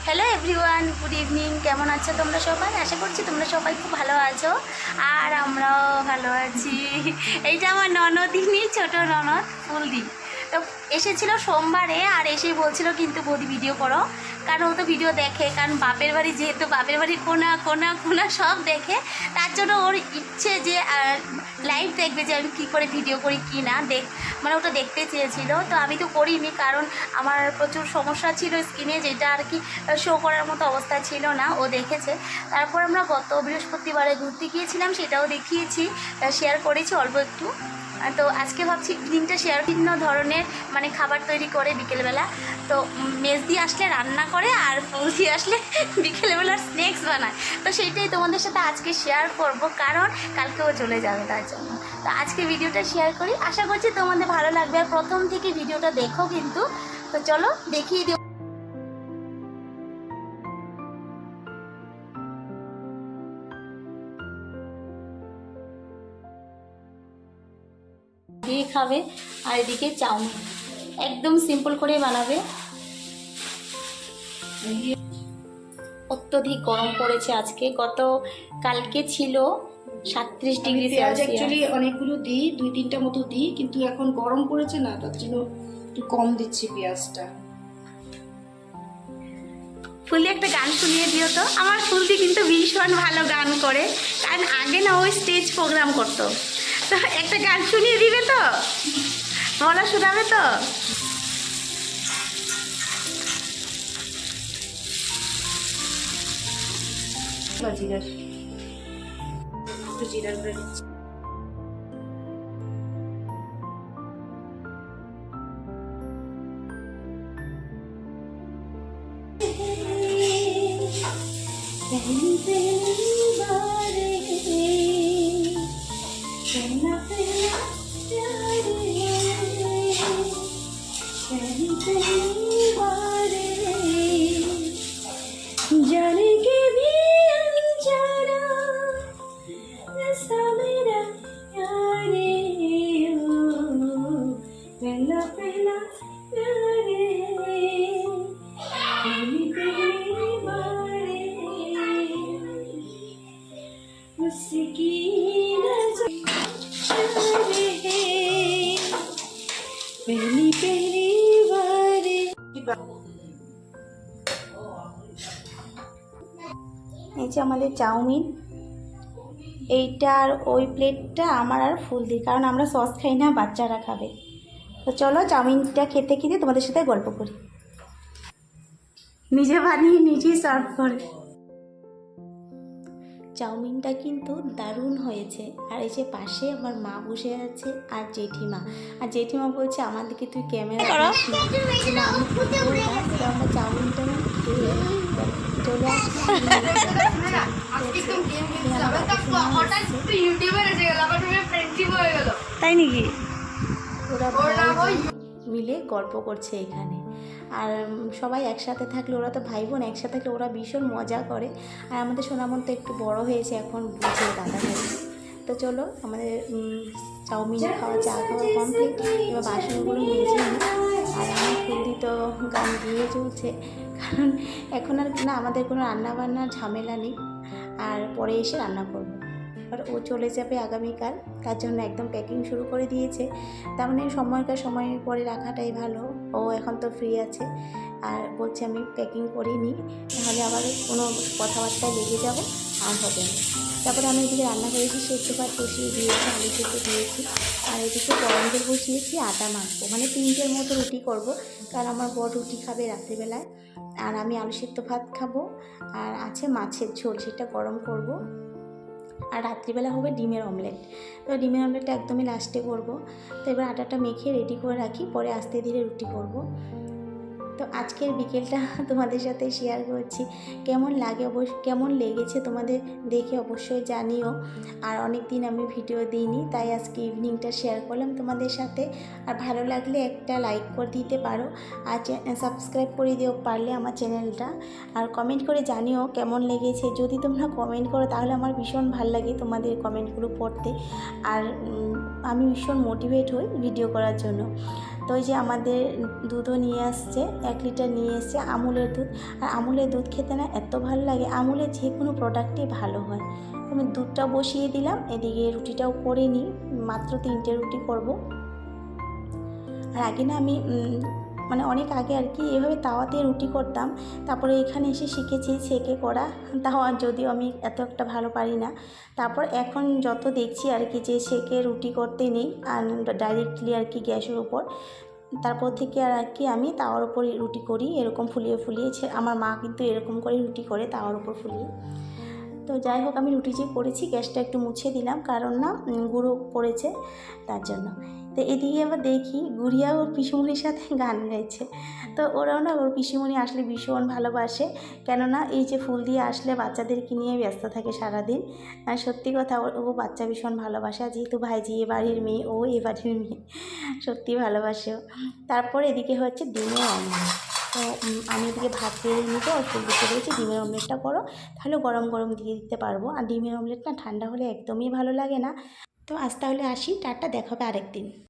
Hello everyone, good evening. কেমন আছো তোমরা সবাই? আশা করছি তোমরা সবাই খুব ভালো আছো, আর আমরাও ভালো আছি। এইটা আমার ননদিনী, ছোট ননদ ফুলদি। তো এসেছিল সোমবারে, আর এসেই বলছিল কিন্তু বৌদি ভিডিও করো, কারণ ও তো ভিডিও দেখে, কারণ বাপের বাড়ি যেহেতু বাপের বাড়ি কোনা কোনা কোনা সব দেখে, তার জন্য ওর ইচ্ছে যে লাইভ দেখবে যে আমি কী করে ভিডিও করি কি না, মানে ওটা দেখতে চেয়েছিল। তো আমি তো করিনি, কারণ আমার প্রচুর সমস্যা ছিল স্কিনে, যেটা আর কি শো করার মতো অবস্থা ছিল না। ও দেখেছে। তারপর আমরা গত বৃহস্পতিবারে ঘুরতে গিয়েছিলাম, সেটাও দেখিয়েছি, শেয়ার করেছি অল্প একটু। তো আজকে ভাবছি ইভিনিংটা শেয়ার, বিভিন্ন ধরনের মানে খাবার তৈরি করে বিকেলবেলা। তো মেজদি আসলে রান্না করে, আর ফুলদি আসলে বিকেলবেলার স্ন্যাক্স বানায়। তো সেইটাই তোমাদের সাথে আজকে শেয়ার করব, কারণ কালকেও চলে যাবে তার জন্য। তো আজকে ভিডিওটা শেয়ার করি, আশা করছি তোমাদের ভালো লাগবে, আর প্রথম থেকে ভিডিওটা দেখো কিন্তু। তো চলো দেখিয়ে দিও। দিয়ে খাবে, আর এদিকে চাউমিন একদম সিম্পল করে বানাবে। অত্যধিক গরম পড়েছে আজকে, কালকে ছিল 37 ডিগ্রি পেঁয়াজ সেলসিয়াস। অ্যাকচুয়ালি অনেকগুলো দিই, 2-3টা মতো দিই, কিন্তু এখন গরম পড়েছে না, তার জন্য একটু কম দিচ্ছি পেঁয়াজটা। ফুলদি একটা গান শুনিয়ে দিও তো। আমার ফুলদি কিন্তু ভীষণ ভালো গান করে, কারণ আগে না ওই স্টেজ প্রোগ্রাম করতো। তো একটা গান শুনিয়ে দিবে তো, বলা শোনাবে তো? জিরার একটু জিরার গুঁড়ো দিচ্ছি। जाने के भी अनजाना ऐसा मेरा यारे हो, पहला पहला यारे, पहली पहली बारे उसकी नजर यारे, पहली पहली बारे। এই যে আমাদের চাউমিন, এইটার ওই প্লেটটা আমার আর ফুলদি, কারণ আমরা সস খাই না, বাচ্চারা খাবে। তো চলো চাউমিনটা খেতে খেতে তোমাদের সাথে গল্প করি। নিজে বানিয়ে নিজেই সার্ভ করে। চাউমিনটা কিন্তু দারুণ হয়েছে। আর এই যে পাশে আমার মা বসে আছে, আর জেঠিমা বলছে আমার দিকে তুই ক্যামেরা করিস না, আমি আমরা চাউমিনটা খেয়ে চলে তাই নাকি? ওরা মিলে গল্প করছে এখানে, আর সবাই একসাথে থাকলে, ওরা তো ভাই বোন একসাথে থাকলে ওরা ভীষণ মজা করে। আর আমাদের সোনামন তো একটু বড় হয়েছে, এখন বুঝে দাদা ভাই। তো চলো আমাদের চাউমিন খাওয়া, চা খাওয়া কমপ্লিট, এবার বাসনগুলো মেজে নিই। আর আমার ফুলদি তো গান দিয়ে চলছে, কারণ এখন আর না আমাদের কোনো রান্নাবান্নার ঝামেলা নেই, আর পরে এসে রান্না করবো। আর ও চলে যাবে আগামীকাল, তার জন্য একদম প্যাকিং শুরু করে দিয়েছে। তার মানে সময় পরে রাখাটাই ভালো, ও এখন তো ফ্রি আছে। আর বলছে আমি প্যাকিং করে নিই, নাহলে আবার কোনো কথাবার্তায় লেগে যাব, আর হবে না। তারপরে আমি এদিকে রান্না করেছি, সেদ্ধ ভাত বসিয়ে দিয়েছি, আলু সেদ্ধ দিয়েছি, আর এদিকে গরম জল বসিয়েছি, আটা মাখবো, মানে 3টের মতো রুটি করব, কারণ আমার বড় রুটি খাবে রাত্রিবেলায়, আর আমি আলু সেদ্ধ ভাত খাবো, আর আছে মাছের ঝোল, সেটা গরম করব। আর রাত্রিবেলা হবে ডিমের অমলেট। তো ডিমের অমলেটটা একদমই লাস্টে করবো। তো এবার আটাটা মেখে রেডি করে রাখি, পরে আস্তে ধীরে রুটি করব। তো আজকের বিকেলটা তোমাদের সাথে শেয়ার করছি, কেমন লেগেছে তোমাদের দেখে অবশ্যই জানিও। আর অনেক দিন আমি ভিডিও দিইনি, তাই আজকে ইভিনিংটা শেয়ার করলাম তোমাদের সাথে। আর ভালো লাগলে একটা লাইক করে দিতে পারো, আর সাবস্ক্রাইব করে দিও পারলে আমার চ্যানেলটা। আর কমেন্ট করে জানিও কেমন লেগেছে। যদি তোমরা কমেন্ট করো তাহলে আমার ভীষণ ভালো লাগে তোমাদের কমেন্টগুলো পড়তে, আর আমি ভীষণ মোটিভেট হই ভিডিও করার জন্য। তো ওই যে আমাদের দুধও নিয়ে আসছে, 1 লিটার নিয়ে এসছে আমুলের দুধ। আর আমুলের দুধ খেতে না এত ভালো লাগে, আমুলের যে কোনো প্রোডাক্টই ভালো হয়। আমি দুধটা বসিয়ে দিলাম, এদিকে রুটিটাও করে নিই, মাত্র 3টে রুটি করব। আর আগে না আমি মানে অনেক আগে আর কি এভাবে তাওয়াতে রুটি করতাম, তারপরে এখানে এসে শিখেছি সেকে করা, তাও আর যদিও আমি এত একটা ভালো পারি না। তারপর এখন যত দেখছি আর কি যে সেকে রুটি করতে নেই, আর ডাইরেক্টলি আর কি গ্যাসের উপর, তারপর থেকে আর কি আমি তাওয়ার উপর রুটি করি, এরকম ফুলিয়ে ফুলিয়ে। আমার মা কিন্তু এরকম করে রুটি করে তাওয়ার উপর ফুলিয়ে। তো যাই হোক, আমি রুটি যে করেছি গ্যাসটা একটু মুছে দিলাম, কারণ না গুঁড়ো পড়েছে তার জন্য। তো এদিকে আবার দেখি গুড়িয়া ওর পিসুমনির সাথে গান গাইছে। তো ওরাও না ওর পিসুমনি আসলে ভীষণ ভালোবাসে, কেননা এই যে ফুল দিয়ে আসলে বাচ্চাদেরকে নিয়ে ব্যস্ত থাকে সারাদিন। আর সত্যি কথা, ও বাচ্চা ভীষণ ভালোবাসে, আর যেহেতু ভাইজি এ বাড়ির মেয়ে, ও এ বাড়ির মেয়ে, সত্যি ভালোবাসে ও। তারপর এদিকে হচ্ছে ডিমের অমলেট। তো আমি এদিকে ভাত বেড়ে নিতে আর ফুলদিকে বলেছি ডিমের অমলেটটা করো, তাহলে গরম গরম দিয়ে দিতে পারবো। আর ডিমের অমলেট না ঠান্ডা হলে একদমই ভালো লাগে না। তো আজ তাহলে আসি, টাটা, দেখা হবে আরেকদিন।